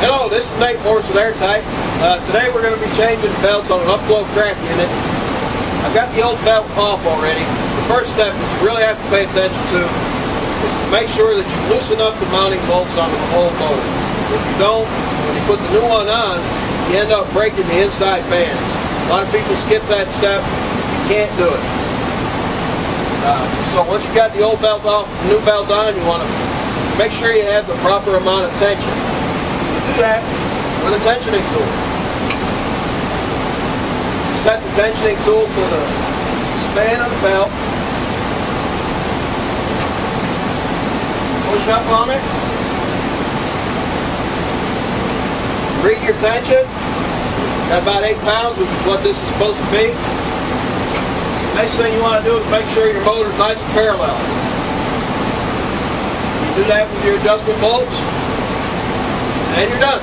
Hello, this is Nate Morris with Airtight. Today we're going to be changing belts on an upflow CRAC unit. I've got the old belt off already. The first step that you really have to pay attention to is to make sure that you loosen up the mounting bolts on the whole motor. If you don't, when you put the new one on, you end up breaking the inside bands. A lot of people skip that step. You can't do it. So once you got the old belt off, the new belt on, you want to make sure you have the proper amount of tension. You do that with a tensioning tool. Set the tensioning tool to the span of the belt. Push up on it. Read your tension. Got about 8 pounds, which is what this is supposed to be. Next thing you want to do is make sure your motor is nice and parallel. You do that with your adjustment bolts, and you're done.